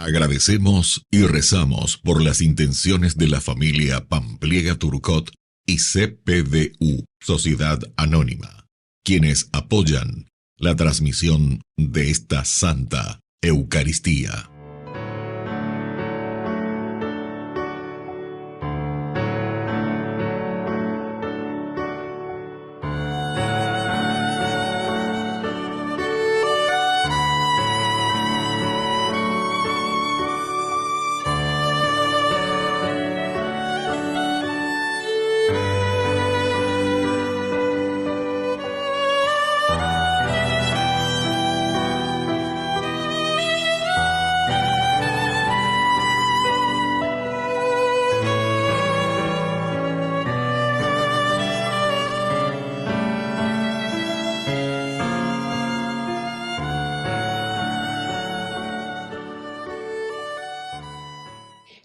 Agradecemos y rezamos por las intenciones de la familia Pampliega Turcot y CPDU, Sociedad Anónima, quienes apoyan la transmisión de esta Santa Eucaristía.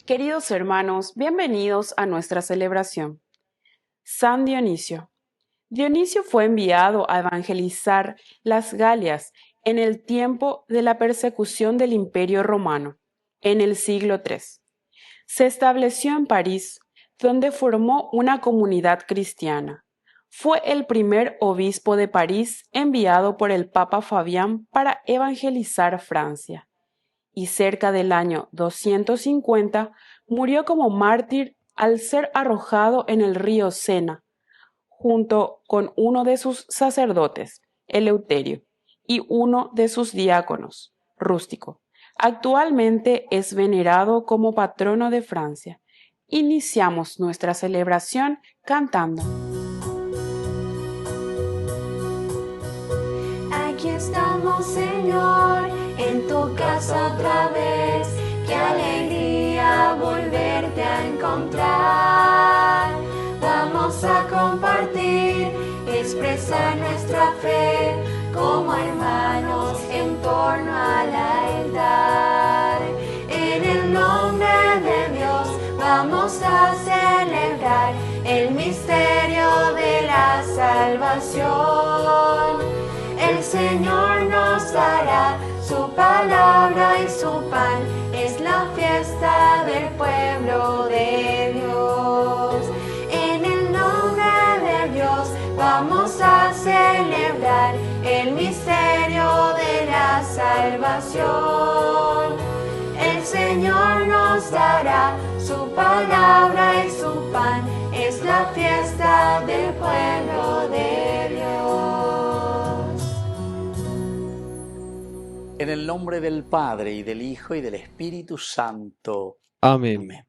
Queridos hermanos, bienvenidos a nuestra celebración. San Dionisio. Dionisio fue enviado a evangelizar las Galias en el tiempo de la persecución del Imperio Romano, en el siglo III. Se estableció en París, donde formó una comunidad cristiana. Fue el primer obispo de París enviado por el Papa Fabián para evangelizar Francia. Y cerca del año 250 murió como mártir al ser arrojado en el río Sena, junto con uno de sus sacerdotes, Eleuterio, y uno de sus diáconos, Rústico. Actualmente es venerado como patrono de Francia. Iniciamos nuestra celebración cantando. Aquí estamos, Señor, en tu casa otra vez. Qué alegría volverte a encontrar. Vamos a compartir, expresar nuestra fe como hermanos en torno al altar. En el nombre de Dios vamos a celebrar el misterio de la salvación. El Señor nos dará su palabra y su pan, es la fiesta del pueblo de Dios. En el nombre de Dios vamos a celebrar el misterio de la salvación. El Señor nos dará su palabra y su pan, es la fiesta del pueblo de Dios. En el nombre del Padre, y del Hijo, y del Espíritu Santo. Amén. Amén.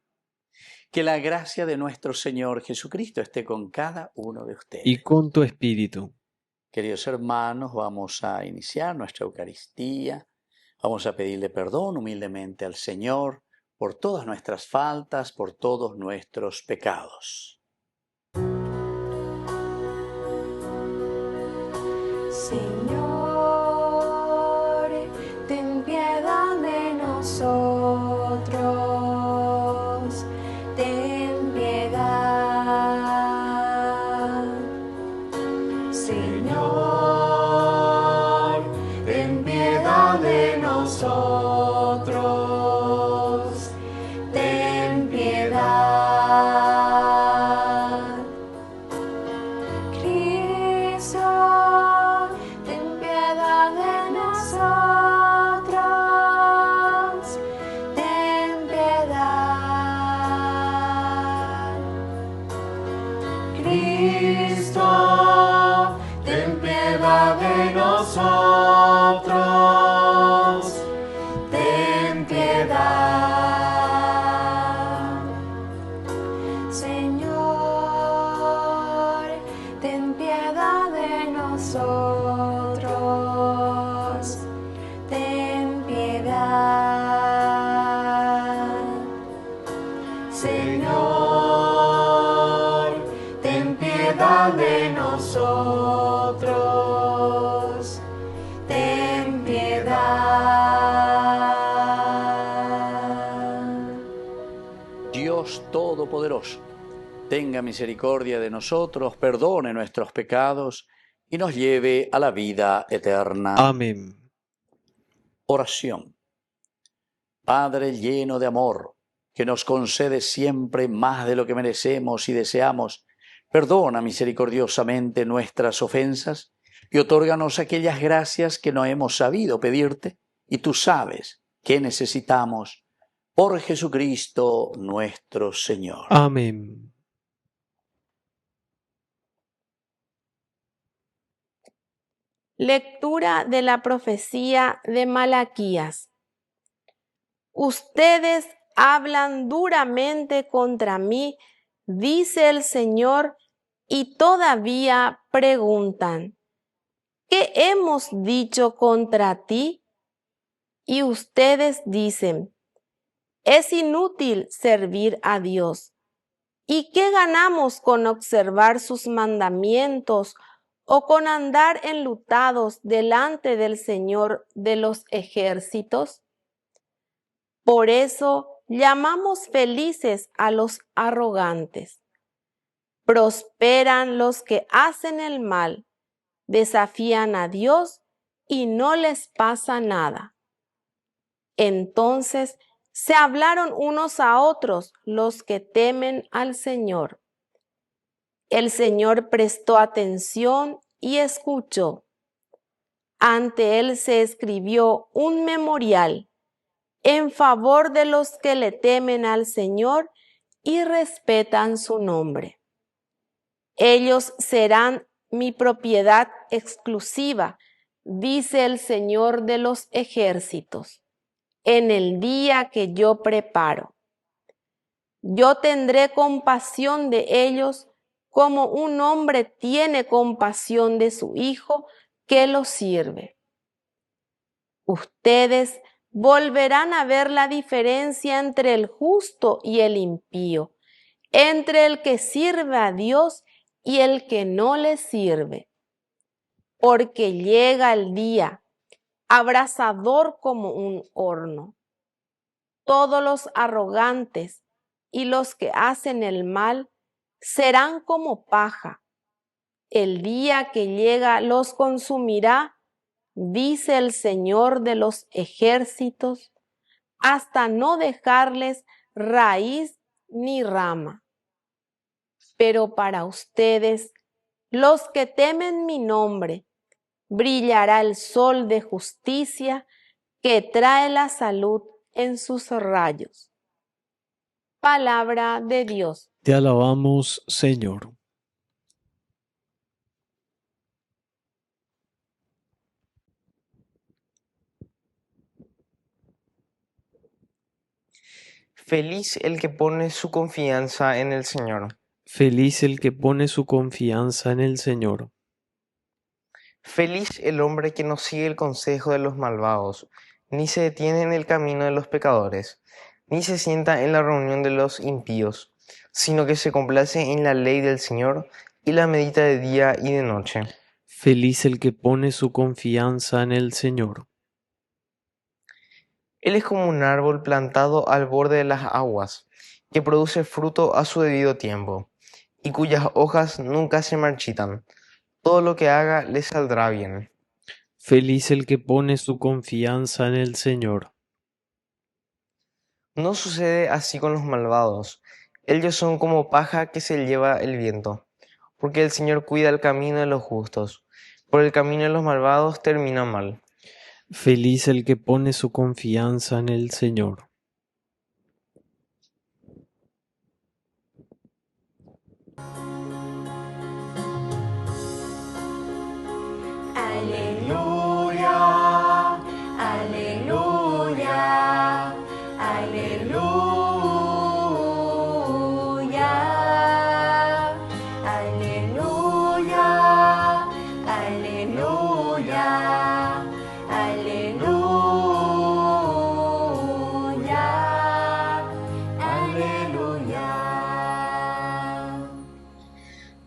Que la gracia de nuestro Señor Jesucristo esté con cada uno de ustedes. Y con tu espíritu. Queridos hermanos, vamos a iniciar nuestra Eucaristía. Vamos a pedirle perdón humildemente al Señor por todas nuestras faltas, por todos nuestros pecados. Señor, ten piedad de nosotros, ten piedad. Señor, ten piedad de nosotros, ten piedad. Cristo, ten piedad de nosotros, ten piedad. Cristo, ten piedad de nosotros, ten piedad. Señor, ten piedad de nosotros, ten piedad. Señor, ten piedad de nosotros, ten piedad. Dios Todopoderoso, tenga misericordia de nosotros, perdone nuestros pecados y nos lleve a la vida eterna. Amén. Oración. Padre lleno de amor, que nos concede siempre más de lo que merecemos y deseamos, perdona misericordiosamente nuestras ofensas y otórganos aquellas gracias que no hemos sabido pedirte, y tú sabes que necesitamos, por Jesucristo nuestro Señor. Amén. Lectura de la profecía de Malaquías. Ustedes hablan duramente contra mí, dice el Señor, y todavía preguntan, ¿qué hemos dicho contra ti? Y ustedes dicen, es inútil servir a Dios. ¿Y qué ganamos con observar sus mandamientos o con andar enlutados delante del Señor de los ejércitos? Por eso llamamos felices a los arrogantes. Prosperan los que hacen el mal, desafían a Dios y no les pasa nada. Entonces se hablaron unos a otros los que temen al Señor. El Señor prestó atención y escuchó. Ante él se escribió un memorial en favor de los que le temen al Señor y respetan su nombre. Ellos serán mi propiedad exclusiva, dice el Señor de los ejércitos, en el día que yo preparo. Yo tendré compasión de ellos como un hombre tiene compasión de su hijo que lo sirve. Ustedes volverán a ver la diferencia entre el justo y el impío, entre el que sirve a Dios y el que no le sirve. Porque llega el día, abrasador como un horno. Todos los arrogantes y los que hacen el mal serán como paja. El día que llega los consumirá, dice el Señor de los ejércitos, hasta no dejarles raíz ni rama. Pero para ustedes, los que temen mi nombre, brillará el sol de justicia que trae la salud en sus rayos. Palabra de Dios. Te alabamos, Señor. Feliz el que pone su confianza en el Señor. Feliz el que pone su confianza en el Señor. Feliz el hombre que no sigue el consejo de los malvados, ni se detiene en el camino de los pecadores, ni se sienta en la reunión de los impíos, sino que se complace en la ley del Señor y la medita de día y de noche. Feliz el que pone su confianza en el Señor. Él es como un árbol plantado al borde de las aguas, que produce fruto a su debido tiempo, y cuyas hojas nunca se marchitan. Todo lo que haga le saldrá bien. Feliz el que pone su confianza en el Señor. No sucede así con los malvados. Ellos son como paja que se lleva el viento, porque el Señor cuida el camino de los justos. Por el camino de los malvados termina mal. Feliz el que pone su confianza en el Señor. Aleluya, aleluya, aleluya, aleluya, aleluya, aleluya, aleluya.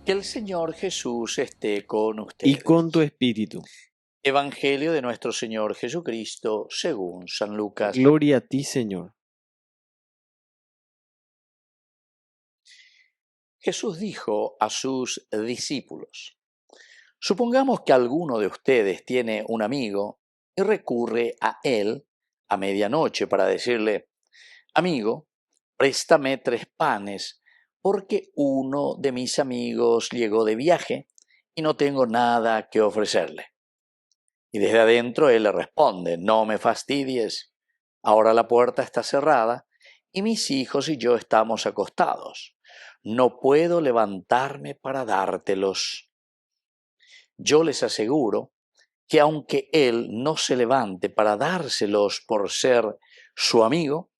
Que el Señor Jesús esté con ustedes. Y con tu espíritu. Evangelio de nuestro Señor Jesucristo según San Lucas. Gloria a ti, Señor. Jesús dijo a sus discípulos: supongamos que alguno de ustedes tiene un amigo y recurre a él a medianoche para decirle: amigo, préstame 3 panes, porque uno de mis amigos llegó de viaje y no tengo nada que ofrecerle. Y desde adentro él le responde: no me fastidies, ahora la puerta está cerrada y mis hijos y yo estamos acostados. No puedo levantarme para dártelos. Yo les aseguro que aunque él no se levante para dárselos por ser su amigo,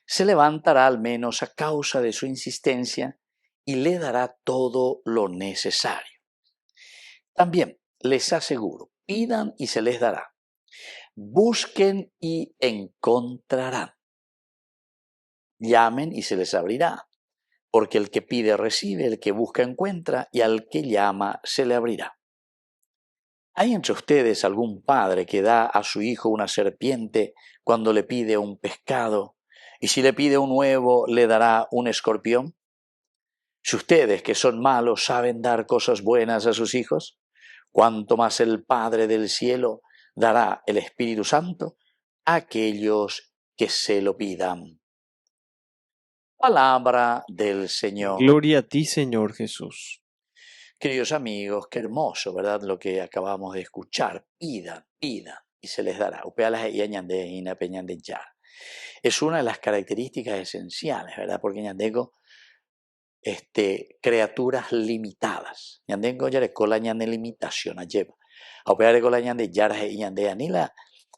se levantará al menos a causa de su insistencia y le dará todo lo necesario. También les aseguro, pidan y se les dará. Busquen y encontrarán. Llamen y se les abrirá. Porque el que pide recibe, el que busca encuentra, y al que llama se le abrirá. ¿Hay entre ustedes algún padre que da a su hijo una serpiente cuando le pide un pescado? ¿Y si le pide un huevo, le dará un escorpión? Si ustedes, que son malos, saben dar cosas buenas a sus hijos, ¿cuánto más el Padre del cielo dará el Espíritu Santo a aquellos que se lo pidan? Palabra del Señor. Gloria a ti, Señor Jesús. Queridos amigos, qué hermoso, ¿verdad? Lo que acabamos de escuchar. Pidan, pidan y se les dará. Es una de las características esenciales, ¿verdad? Porque ñandeko, criaturas limitadas. Ñandeko ya recola ñande limitación lleva. Aupea recola ñande yarje y ñande anila.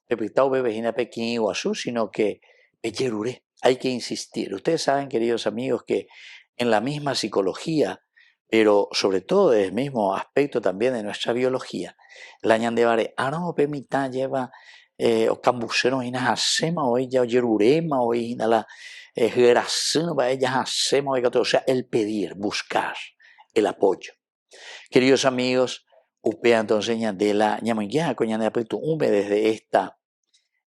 Pepitao bebejina pequín o azul, sino que peyerure. Hay que insistir. Ustedes saben, queridos amigos, que en la misma psicología, pero sobre todo desde el mismo aspecto también de nuestra biología, la ñandevare, no permita lleva o cambuseros y hacemos hoy ya yerurema hoy la generación para ellas hacemos o sea, el pedir, buscar el apoyo. Queridos amigos, upea entonces ñandela ñamoya con ñandeapetu ume desde esta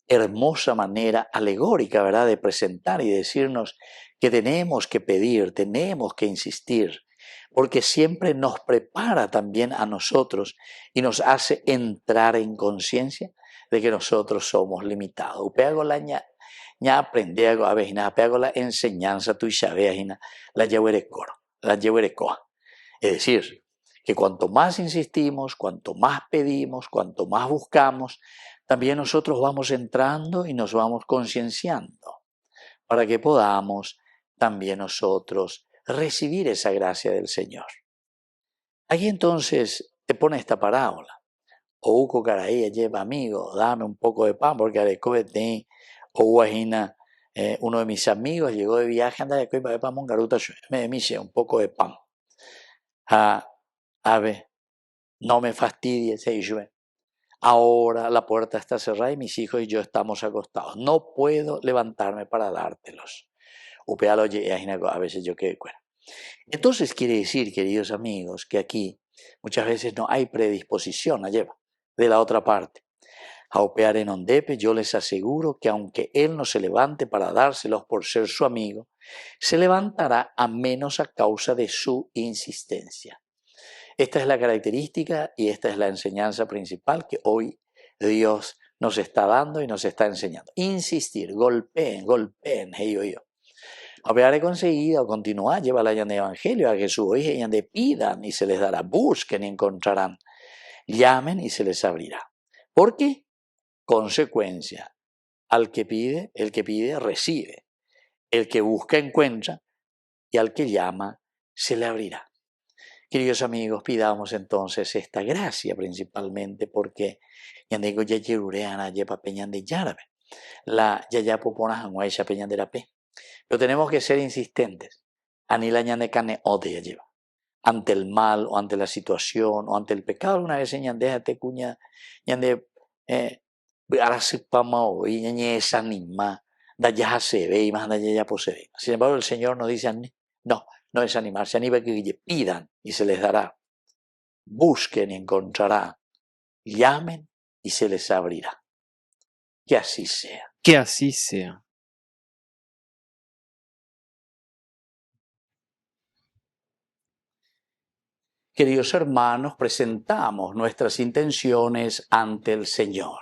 hermosa manera alegórica, ¿verdad?, de presentar y decirnos que tenemos que pedir, tenemos que insistir, porque siempre nos prepara también a nosotros y nos hace entrar en conciencia de que nosotros somos limitados. Upeago la ña aprende a veces, upeago la enseñanza tu la lleverecoa. Es decir, que cuanto más insistimos, cuanto más pedimos, cuanto más buscamos, también nosotros vamos entrando y nos vamos concienciando para que podamos también nosotros recibir esa gracia del Señor. Aquí entonces te pone esta parábola. Ouco caraía lleva amigo, dame un poco de pan porque arecobete o guajina. Uno de mis amigos llegó de viaje, anda de coipa de pan mongaruta, me dice un poco de pan. Ave, no me fastidies, ahora la puerta está cerrada y mis hijos y yo estamos acostados. No puedo levantarme para dártelos. Upealo a veces yo quedé fuera. Entonces quiere decir, queridos amigos, que aquí muchas veces no hay predisposición de la otra parte. A opear en Ondepe, yo les aseguro que aunque él no se levante para dárselos por ser su amigo, se levantará a menos a causa de su insistencia. Esta es la característica y esta es la enseñanza principal que hoy Dios nos está dando y nos está enseñando. Insistir, golpeen, yo. Hablaré conseguido, continuar, lleva la llana de evangelio a Jesús, oye, de pidan y se les dará, busquen y encontrarán, llamen y se les abrirá. ¿Por qué? Consecuencia, al que pide, el que pide recibe, el que busca encuentra y al que llama se le abrirá. Queridos amigos, pidamos entonces esta gracia principalmente porque yandigo ya yerureana lleva peñan de yarabe, la yaya popona hanguaisha peñan de la pe. Pero tenemos que ser insistentes. Anila ñande cane ode lleva. Ante el mal o ante la situación o ante el pecado, alguna vez ñandejate cuña ñande arasipama o y ñañe anima da ya se ve y más da ya posee. Sin embargo, el Señor nos dice no desanimarse, anima que pidan y se les dará. Busquen y encontrarán. Llamen y se les abrirá. Que así sea. Que así sea. Queridos hermanos, presentamos nuestras intenciones ante el Señor.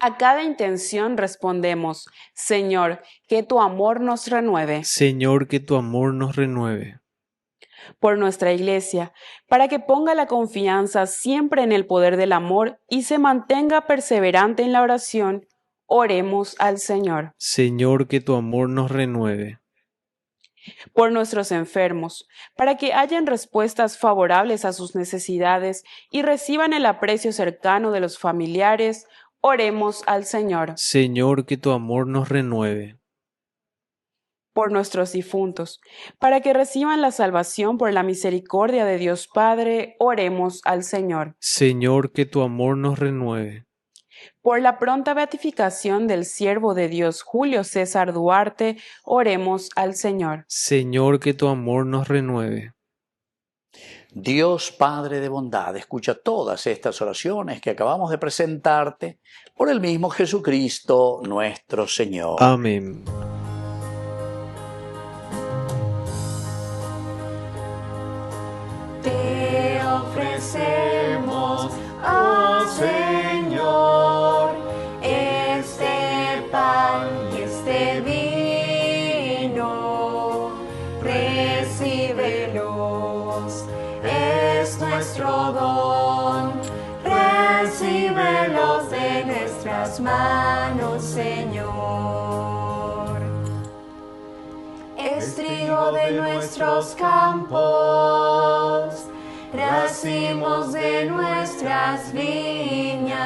A cada intención respondemos, Señor, que tu amor nos renueve. Señor, que tu amor nos renueve. Por nuestra Iglesia, para que ponga la confianza siempre en el poder del amor y se mantenga perseverante en la oración, oremos al Señor. Señor, que tu amor nos renueve. Por nuestros enfermos, para que hayan respuestas favorables a sus necesidades y reciban el aprecio cercano de los familiares, oremos al Señor. Señor, que tu amor nos renueve. Por nuestros difuntos, para que reciban la salvación por la misericordia de Dios Padre, oremos al Señor. Señor, que tu amor nos renueve. Por la pronta beatificación del siervo de Dios Julio César Duarte, oremos al Señor. Señor, que tu amor nos renueve. Dios Padre de bondad, escucha todas estas oraciones que acabamos de presentarte por el mismo Jesucristo nuestro Señor. Amén. Te ofrecemos, oh Señor, este pan y este vino, recíbelos, es nuestro don, recíbelos de nuestras manos, Señor. Es trigo de nuestros campos, racimos de nuestras viñas.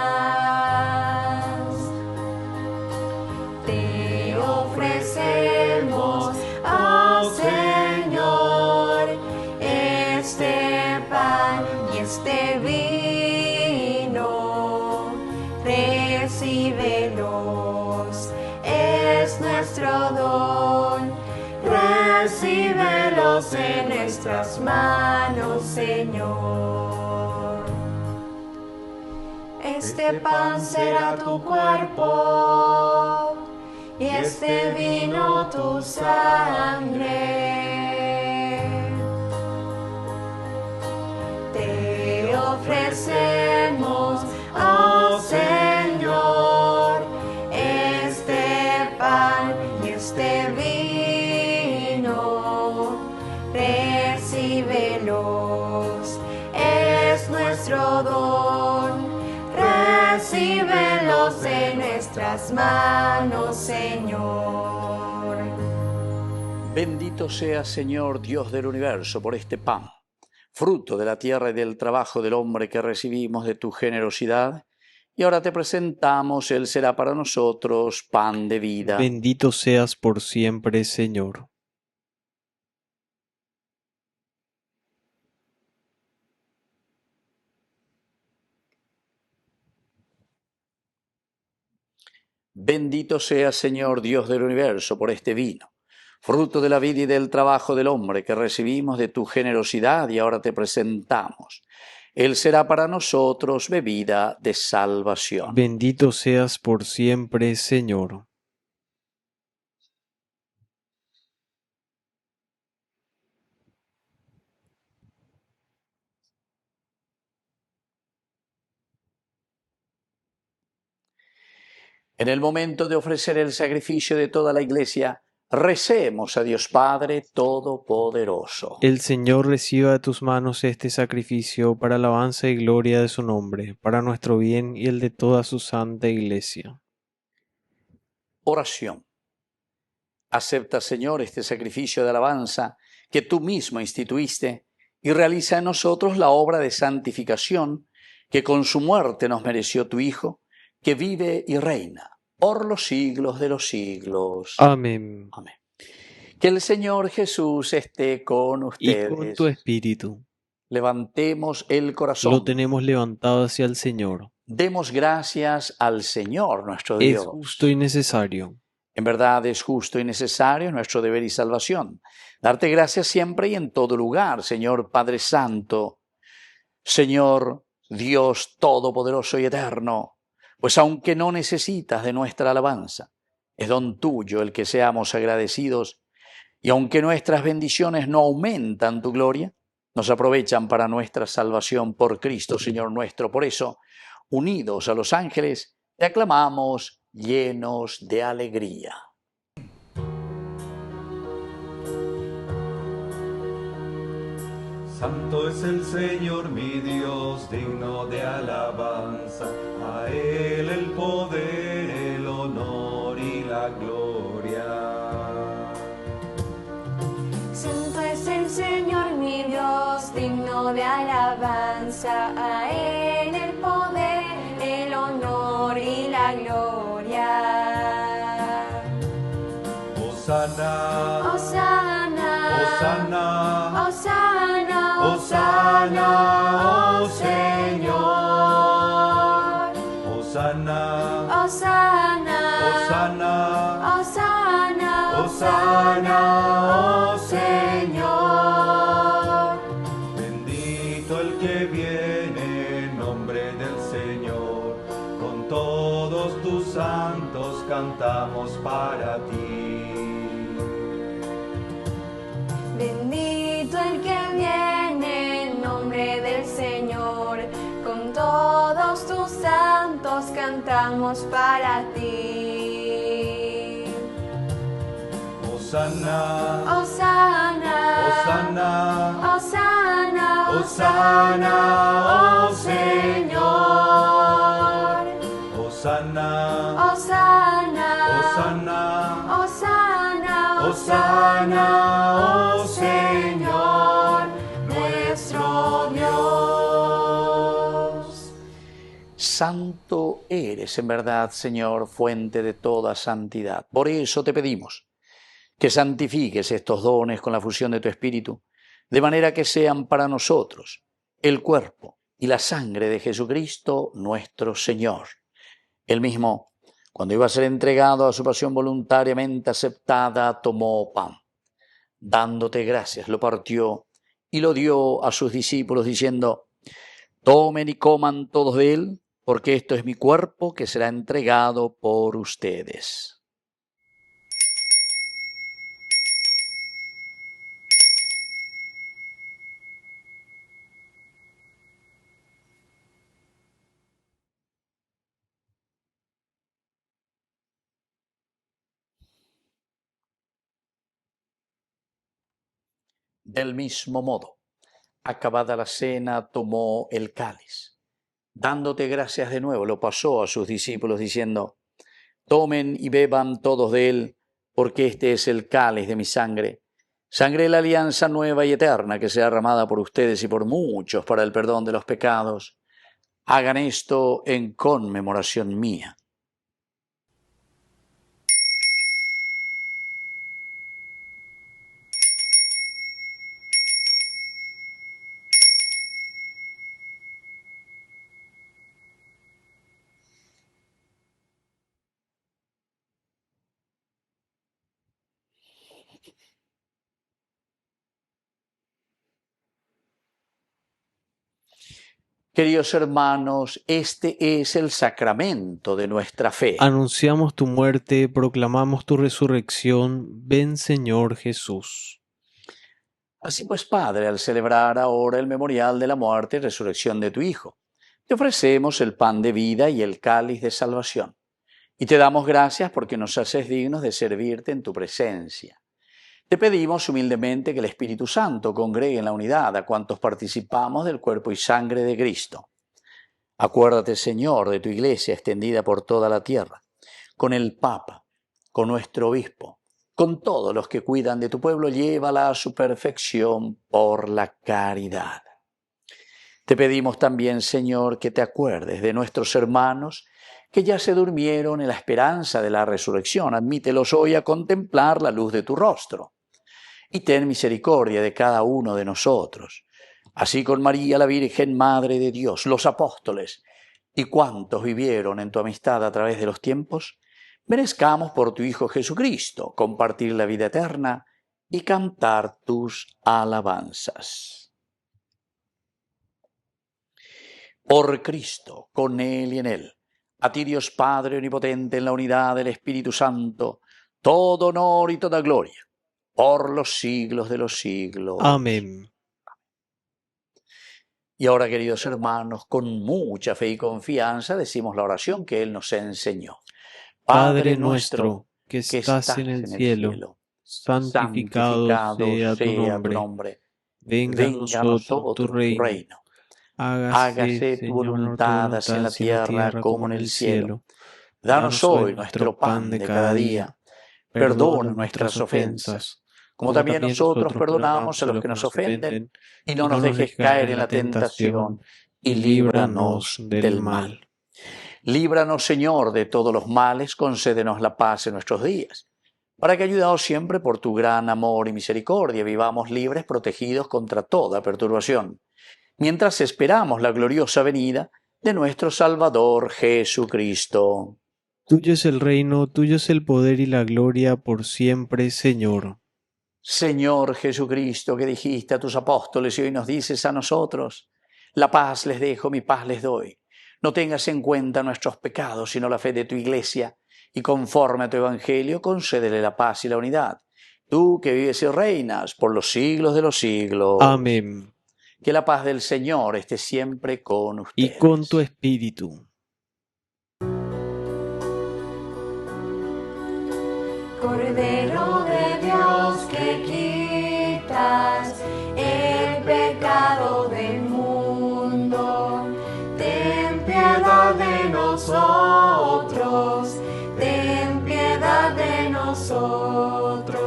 Te ofrecemos, oh Señor, este pan y este vino, recíbelos, es nuestro don, recíbelos en nuestras manos, Señor. Este pan será tu cuerpo y este vino tu sangre. Te ofrecemos, oh Señor, este pan y este vino, recíbelos, es nuestro don, recíbelos en nuestras manos, Señor. Bendito sea, Señor, Dios del universo, por este pan, fruto de la tierra y del trabajo del hombre que recibimos de tu generosidad, y ahora te presentamos, Él será para nosotros pan de vida. Bendito seas por siempre, Señor. Bendito sea, Señor, Dios del universo, por este vino, fruto de la vida y del trabajo del hombre que recibimos de tu generosidad y ahora te presentamos. Él será para nosotros bebida de salvación. Bendito seas por siempre, Señor. En el momento de ofrecer el sacrificio de toda la Iglesia, recemos a Dios Padre Todopoderoso. El Señor reciba de tus manos este sacrificio para alabanza y gloria de su nombre, para nuestro bien y el de toda su santa Iglesia. Oración. Acepta, Señor, este sacrificio de alabanza que tú mismo instituiste y realiza en nosotros la obra de santificación que con su muerte nos mereció tu Hijo, que vive y reina por los siglos de los siglos. Amén. Amén. Que el Señor Jesús esté con Y ustedes. con tu espíritu. Levantemos el corazón. Lo tenemos levantado hacia el Señor. Demos gracias al Señor nuestro Dios. Es justo y necesario. En verdad es justo y necesario, nuestro deber y salvación. Darte gracias siempre y en todo lugar, Señor Padre Santo, Señor Dios Todopoderoso y Eterno, pues aunque no necesitas de nuestra alabanza, es don tuyo el que seamos agradecidos, y aunque nuestras bendiciones no aumentan tu gloria, nos aprovechan para nuestra salvación por Cristo, Señor nuestro. Por eso, unidos a los ángeles, te aclamamos llenos de alegría. Santo es el Señor mi Dios, digno de alabanza. A Él el poder, el honor y la gloria. Santo es el Señor mi Dios, digno de alabanza. A Él el poder, el honor y la gloria. Hosana, Hosana, Hosana, Hosana, Hosana, oh Señor. Hosana, Hosana, Hosana, Hosana, Hosana, oh Señor. Bendito el que viene en nombre del Señor. Con todos tus santos cantamos para ti. Bendito el que viene en nombre del Señor, con todos tus santos cantamos para ti. Hosana, Hosana, Hosana, Hosana, Hosana, oh Señor. Hosana, Hosana, Hosana, Hosana, Hosana, oh Señor, nuestro Dios. Santo eres en verdad, Señor, fuente de toda santidad. Por eso te pedimos que santifiques estos dones con la fusión de tu Espíritu, de manera que sean para nosotros el cuerpo y la sangre de Jesucristo nuestro Señor. Él mismo, cuando iba a ser entregado a su pasión voluntariamente aceptada, tomó pan. Dándote gracias, lo partió y lo dio a sus discípulos, diciendo: tomen y coman todos de él, porque esto es mi cuerpo que será entregado por ustedes. Del mismo modo, acabada la cena, tomó el cáliz. Dándote gracias de nuevo, lo pasó a sus discípulos, diciendo: tomen y beban todos de él, porque este es el cáliz de mi sangre, sangre de la alianza nueva y eterna, que será derramada por ustedes y por muchos para el perdón de los pecados. Hagan esto en conmemoración mía. Queridos hermanos, este es el sacramento de nuestra fe. Anunciamos tu muerte, proclamamos tu resurrección. Ven, Señor Jesús. Así pues, Padre, al celebrar ahora el memorial de la muerte y resurrección de tu Hijo, te ofrecemos el pan de vida y el cáliz de salvación. Y te damos gracias porque nos haces dignos de servirte en tu presencia. Te pedimos humildemente que el Espíritu Santo congregue en la unidad a cuantos participamos del cuerpo y sangre de Cristo. Acuérdate, Señor, de tu Iglesia extendida por toda la tierra, con el Papa, con nuestro Obispo, con todos los que cuidan de tu pueblo, llévala a su perfección por la caridad. Te pedimos también, Señor, que te acuerdes de nuestros hermanos que ya se durmieron en la esperanza de la resurrección. Admítelos hoy a contemplar la luz de tu rostro. Y ten misericordia de cada uno de nosotros, así con María la Virgen, Madre de Dios, los apóstoles y cuantos vivieron en tu amistad a través de los tiempos, merezcamos por tu Hijo Jesucristo compartir la vida eterna y cantar tus alabanzas. Por Cristo, con Él y en Él, a ti Dios Padre Omnipotente, en la unidad del Espíritu Santo, todo honor y toda gloria, por los siglos de los siglos. Amén. Y ahora, queridos hermanos, con mucha fe y confianza decimos la oración que Él nos enseñó. Padre nuestro, que estás en el cielo, santificado sea tu nombre. Venga a nosotros tu reino. Hágase, tu Señor, tu voluntad, así en la tierra como en el cielo. Danos hoy nuestro pan de cada día. Perdona nuestras ofensas, como también nosotros perdonamos a los que nos ofenden, y no nos dejes caer en la tentación, y líbranos del mal. Líbranos, Señor, de todos los males, concédenos la paz en nuestros días, para que, ayudados siempre por tu gran amor y misericordia, vivamos libres, protegidos contra toda perturbación, mientras esperamos la gloriosa venida de nuestro Salvador Jesucristo. Tuyo es el reino, tuyo es el poder y la gloria por siempre, Señor. Señor Jesucristo, que dijiste a tus apóstoles y hoy nos dices a nosotros, la paz les dejo, mi paz les doy. No tengas en cuenta nuestros pecados, sino la fe de tu Iglesia, y conforme a tu Evangelio, concédele la paz y la unidad. Tú que vives y reinas por los siglos de los siglos. Amén. Que la paz del Señor esté siempre con ustedes. Y con tu espíritu. Cordero de Dios, que quitas el pecado del mundo, ten piedad de nosotros, ten piedad de nosotros.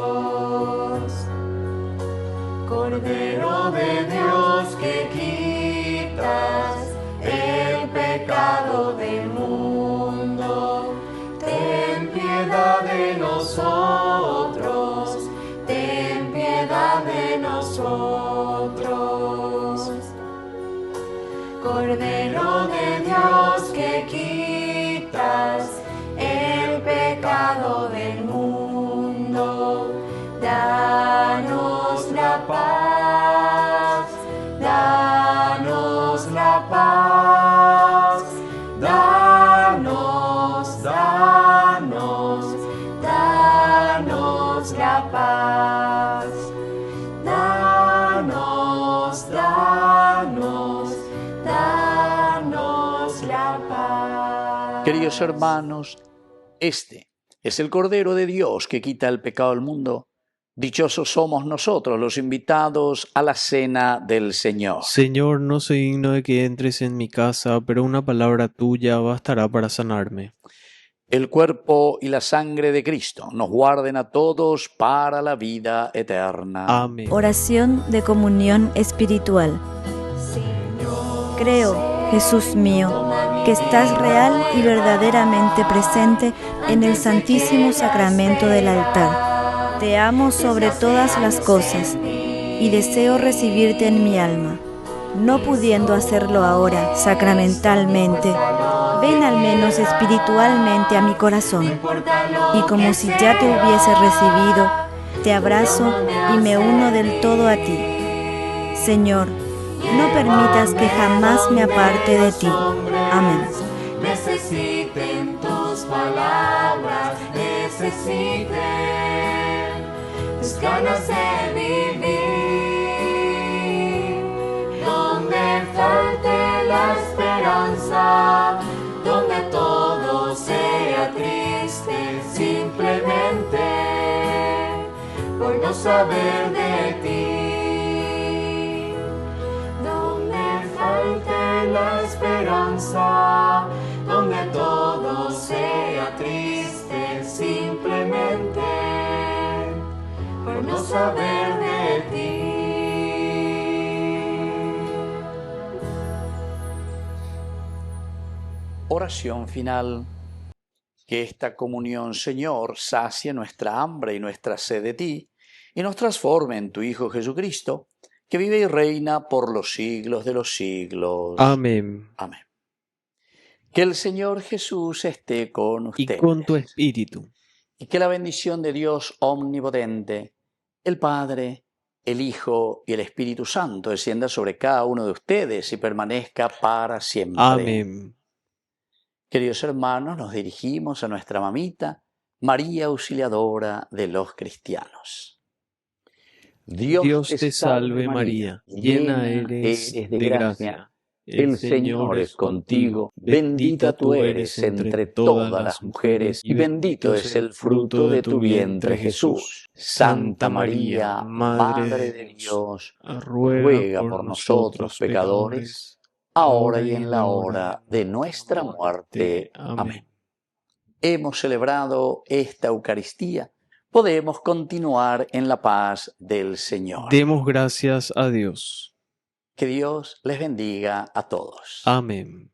Cordero de Dios, que quitas el pecado del mundo, ten piedad de nosotros, ten piedad de nosotros. Cordero de Dios, que quitas el pecado del mundo, danos la paz, danos la paz, danos, danos, danos la paz, danos, danos, danos la paz. Queridos hermanos, este es el Cordero de Dios que quita el pecado del mundo. Dichosos somos nosotros los invitados a la cena del Señor. Señor, no soy digno de que entres en mi casa, pero una palabra tuya bastará para sanarme. El cuerpo y la sangre de Cristo nos guarden a todos para la vida eterna. Amén. Oración de comunión espiritual. Creo, Jesús mío, que estás real y verdaderamente presente en el Santísimo Sacramento del altar. Te amo sobre todas las cosas y deseo recibirte en mi alma. No pudiendo hacerlo ahora sacramentalmente, ven al menos espiritualmente a mi corazón. Y como si ya te hubiese recibido, te abrazo y me uno del todo a ti. Señor, no permitas que jamás me aparte de ti. Amén. Necesiten tus palabras, necesiten tus ganas de vivir. Donde falte la esperanza, donde todo sea triste, simplemente por no saber de ti. Donde falte la esperanza, donde todo sea triste, simplemente por no saber de ti. Oración final. Que esta comunión, Señor, sacie nuestra hambre y nuestra sed de ti, y nos transforme en tu Hijo Jesucristo, que vive y reina por los siglos de los siglos. Amén. Amén. Que el Señor Jesús esté con Y ustedes. con tu espíritu. Y que la bendición de Dios omnipotente, el Padre, el Hijo y el Espíritu Santo descienda sobre cada uno de ustedes y permanezca para siempre. Amén. Queridos hermanos, nos dirigimos a nuestra mamita, María Auxiliadora de los cristianos. Dios te salve María, llena eres de gracia. El Señor es contigo, bendita tú eres entre todas las mujeres, y bendito es el fruto de tu vientre Jesús. Santa María, Madre de Dios, ruega por nosotros pecadores, ahora y en la hora de nuestra muerte. Amén. Hemos celebrado esta Eucaristía. Podemos continuar en la paz del Señor. Demos gracias a Dios. Que Dios les bendiga a todos. Amén.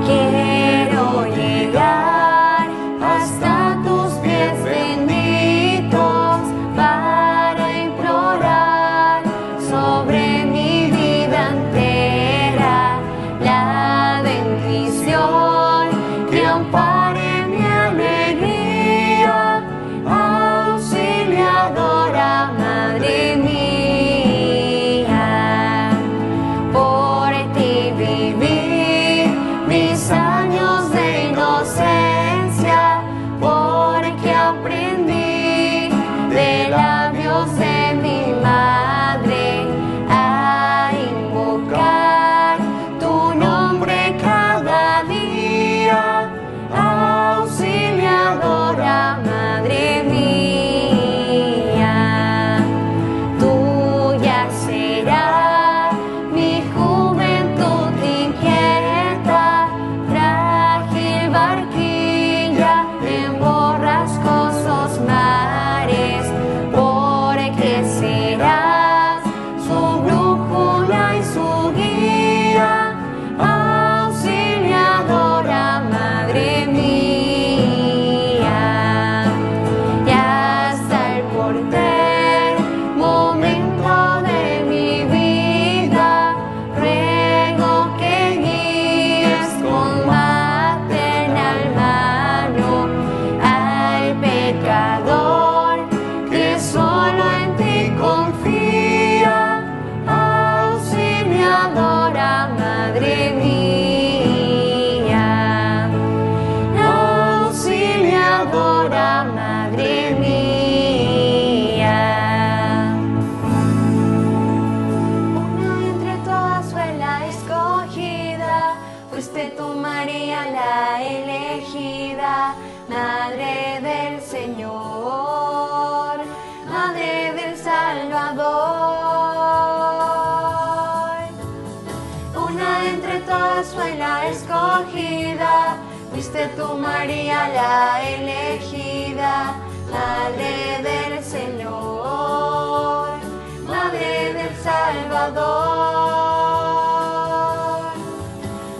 Quiero llegar hasta tus pies benditos para implorar sobre mi vida entera la bendición que ampare mi alegría, auxiliadora, Madre mía. Por ti viví mis años de inocencia, porque aprendí de labios de mi madre a invocar tu nombre cada día, auxiliadora, Madre mía. Tuya será mi juventud inquieta, frágil barquilla en borrascosos mares, porque serás su brújula y su guía, auxiliadora, Madre mía. Y hasta el porter momento de mi vida, ruego que guíes con maternal mano al pecador que solo en ti confía, auxiliadora, Madre mía. Auxiliadora, Madre mía. Una entre todas fue la escogida, fuiste tú, María, la elegida, Madre del Señor, Madre del Salvador. Una entre todas fue la escogida, fuiste tú, María, la elegida, Madre del Señor, Madre del Salvador.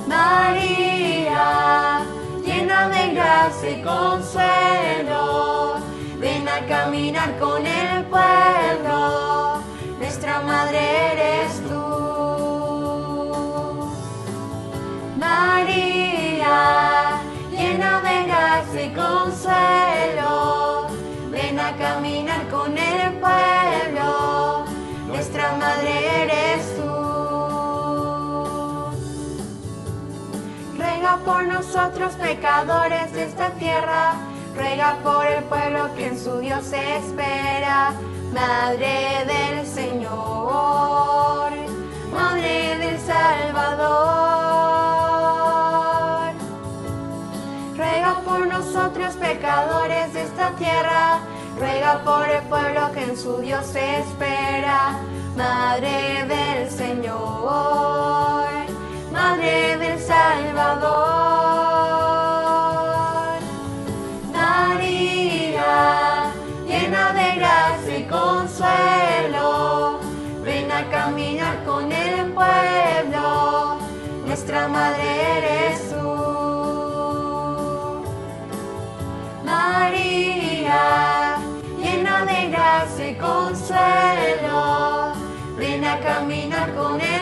María, llena de gracia y consuelo, ven a caminar con el pueblo, nuestra Madre eres tú. María, llena de gracia y consuelo, ven a caminar con el pueblo, nuestra Madre eres tú. Ruega por nosotros pecadores de esta tierra, ruega por el pueblo que en su Dios espera, Madre del Señor, Madre del Salvador. Ruega por nosotros pecadores de esta tierra, ruega por el pueblo que en su Dios espera, Madre del Señor, Madre del Salvador. María, llena de gracia y consuelo, ven a caminar con el pueblo, nuestra Madre eres tú. María, llena de gracia y consuelo, ven a caminar con el